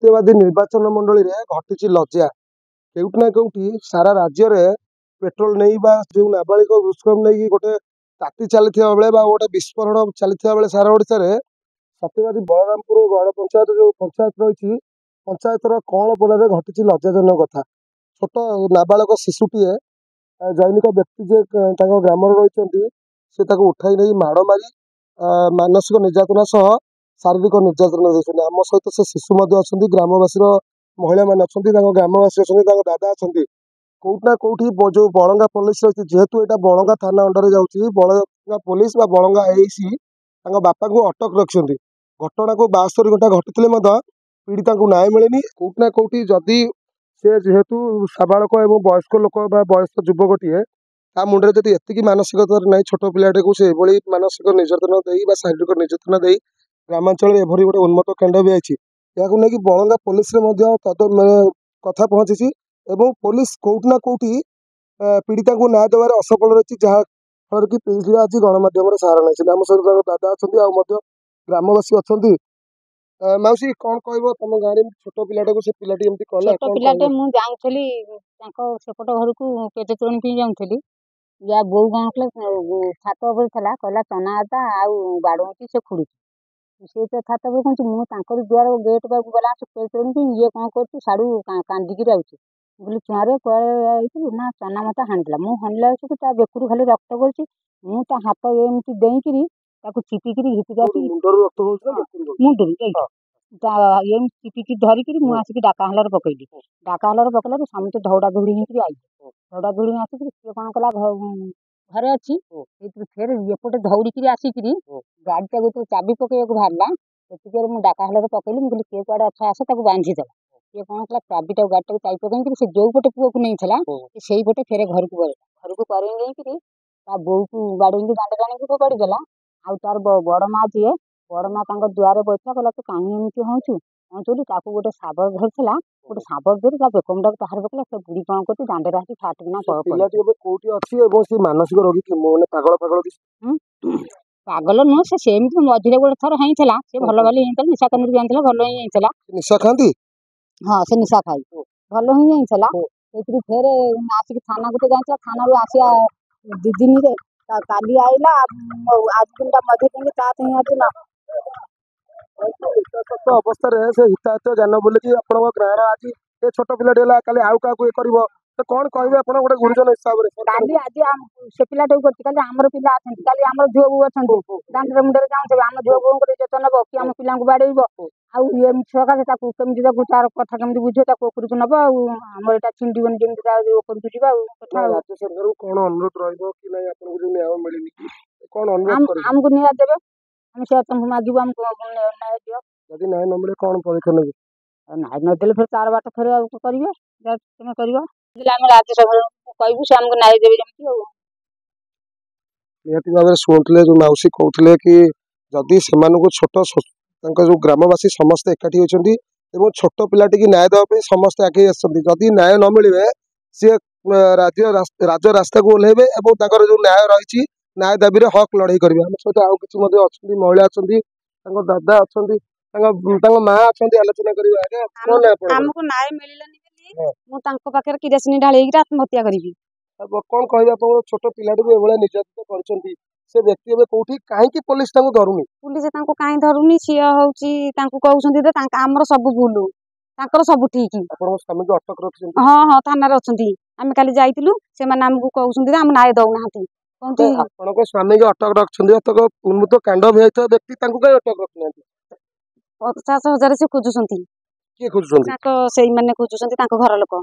सत्यवादी निर्वाचन मंडली रे घटी लज्जा केउट ना केउटी सारा राज्य रे पेट्रोल नहीं बा जो नाबालिग दुष्कर्म नहीं गोटे ताती चली बेले गोटे विस्फोरण चली बेले सारा ओडिशा रे सत्यवादी बलरामपुर गण पंचायत जो पंचायत रही पंचायतर कौलपड़े घटी लज्जाजनक कथा छोट नाबालक शिशुटीए जैनिक व्यक्ति जे ग्राम रही से उठाई नहीं माड़ मारी मानसिक निर्यातना सह शारीरिक निर्यातना देते आम सहित से शिशु अच्छा ग्रामवासी महिला मैंने अच्छा ग्रामवासी अच्छा दादा अच्छा कौटना कौटी जो बलंगा पुलिस रही जेहेतु यहाँ बलंगा थाना अंडर जाऊँगी बलंगा पुलिस बलंगा एसी बापा को अटक रखिंट घटना को 72 घंटा घटी पीड़िता को न्याय मिलेनी कौटना कौटी जदि से जेहेतु साबालक और वयस्क लोक वयस्क युवकटीए ता मुंडे जब एति मानसिकता नहीं छोट पिलाटे को से मानसिक निर्यातना दे शारीरिक निर्यातना दे ग्रामांचल एभरी गोटे उन्मत्त कांड भी आई नहीं बलंगा पुलिस कथा पहुंची एवं पुलिस कौटना कौटी पीड़िता को न्याय देवार असफल रही जहाँ फल कि पीड़ित आज गणमाध्यम सहारा नहीं आम सहित दादा अच्छा ग्रामवासी अच्छा मौसी कौन कह तुम गाँव में छोट पिलाटे को से पिलाटी एमती कला छोट पिलाटे मु जाऊँगी सेपट घर को पेट तोड़ी जाऊँगी या बो कौन कले छात उपर था कहला चना आता आउ बाड़ौती से खुड़ी से तो छात उपर कहूँ मुझे दुआर गेट पाक गला पेट तोड़ी ये कौन कर साड़ू कांदिकी आऊँगी बोली छुआरे कह ना चना मत हाणिला मु हाणिला ता बेकुर खाली रक्त पड़ी मु ता हाथ एमती देकरी चिपिकी घिटिक आसी मुंडू चिपिकी धरिकी मुझे आसिक डाका हल्लार पकईली डाका हल्लार पकड़ा समस्त धौड़ा धौड़ी होकर आई धौड़ा धौड़ी आसिक सी कौन कला घरे अच्छी फेर एपटे धौड़ी आसिक गाड़ी टाइम चाबी पकड़ बाहर से मुझे डाका हल्लार पकईली मुझे किए कड़े अच्छा आस बांधीद ये कौन कला चाबीटा गाड़ी टाक चाबी पकड़ से जो पटे पुआ को नहीं से पटे फेर घर को करें बोऊ को बाड़ी दांड टाणी फोपाड़ीदेला आउ तार बड़ माँ जी बड़ माँ दुआरे बैठा कहला तू कहीं एमती हूँ हूँ ताकू गोटे साबर धरला गोटे साबर धरी बेकमटा बाहर पकड़ा से बुढ़ी कौन कर दांडे आसी फाटिना मानसिक रोगी पागल पागल पागल नुह से सेमती मझे गोटे थर होता से भल भाली होता निशा कानी जानला भल ही होता निशा खाती हाँ से निशा खाई भल ही होता फेर आसिक थाना को जाता थाना रू आसिया 2 दिन काली आईला आज दिन मधे देंगे आज ना अवस्था से हिताहित ज्ञान बोलिकी आप गाँव आज ये छोट पिला काली आउ क्या कर कौन कहे आप गोटे गुरुजन हिसाब से काली आज से पिलाटे काली आमर पिला अच्छा काली आम झुआ बो अच्छा दांडे मुंडे जाऊँ आम झुआ बो यत्न नब कि आम पिला बाड़ेब आगे कमी तार कथा कमी बुझे उपरक नब आम यहाँ छिंडन जमी उपरक जा राज्य सरकार कौन अनुरोध रही आमको न्याय देवे हम से तुमको मागू आमको न्याय दियो जदि न्याय न मिले कौन पदक्षेप नेबे न्याय नदेले फिर तार बाट फेर करेंगे तुम कर राज्य सरकार कहूँ से आमको न्याय देवे जमी निहती भाव शुणुले जो मौसी कहते कि जदि से छोट जो ग्रामवासी समस्ते एकाठी होती छोट पिलाटी न्याय देवाई समस्ते आगे आदि न्याय न मिले सी राज्य रास्ता को ओह्लैबे जो न्याय रही न्याय दाबी हक लड़ाई करेंगे आम सहित आउ कि महिला अच्छा दादा अच्छा माँ अच्छा आलोचना आमको न्याय मिललानी पाखे किरासिनी ढाई आत्महत्या करी कौन कह छोट पिलाटी को एभलिया निर्यातित कर से व्यक्ति एवं कौटी कहीं पुलिस धरुनी पुलिस कहीं धरुनी सी हूँ कहते आमर सब भूल सब ठीक स्वामी को अटक रखी हाँ हाँ थाना अच्छा आम काली जाइलु से आमको कहते आम न्याय दौना आपको स्वामी को अटक रखते उन्मत्त कांड भी व्यक्ति कहीं अटक रखना 50,000 से खोजुंट किए खोजुंट से खोजुंट घर लोक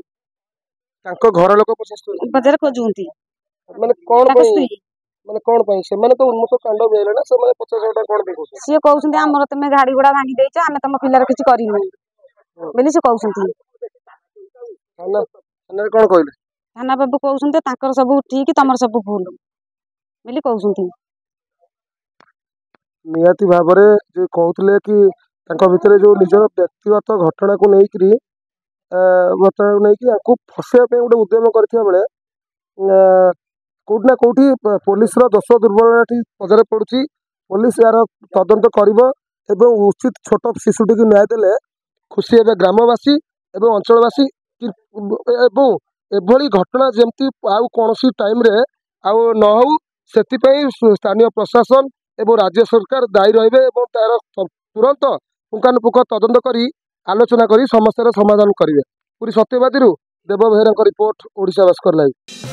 घर लोक 50,000 खोजुंट माने कौन माने कौन से तो उन्मत्त कांड भी ना से 50,000 कौन देखो सी कहते आमर तुम गाड़ी गुड़ा भांगी देच आम तुम पिलार किसी करनु बोली से कहते कौन कहले थाना बाबू कहते सब ठीक तुम सब भूल बोली कहते निहाती भाव जो कहते कि भितर जो निजर व्यक्तिगत घटना को लेकिन घटना को लेकिन फसैया गोटे उद्यम करथिया बेले कौटना कौटी पुलिस दोष दुर्बल पदारे पड़ुची पुलिस यार तदंत कर उचित छोट शिशुटी न्याय देले खुशी हेबे ग्रामवासी एवं अंचलवासी एवं एभली घटना जमती आउ कौन टाइम रे आउ न हो से स्थानीय प्रशासन एवं राज्य सरकार दायी रहिबे एवं तार तुरंत पुंखानुपुख तदंत करी आलोचना करी समस्यार समाधान करेंगे। पूरी सत्यवादी देव बेहरा रिपोर्ट ओडिशा भास्कर लाइव।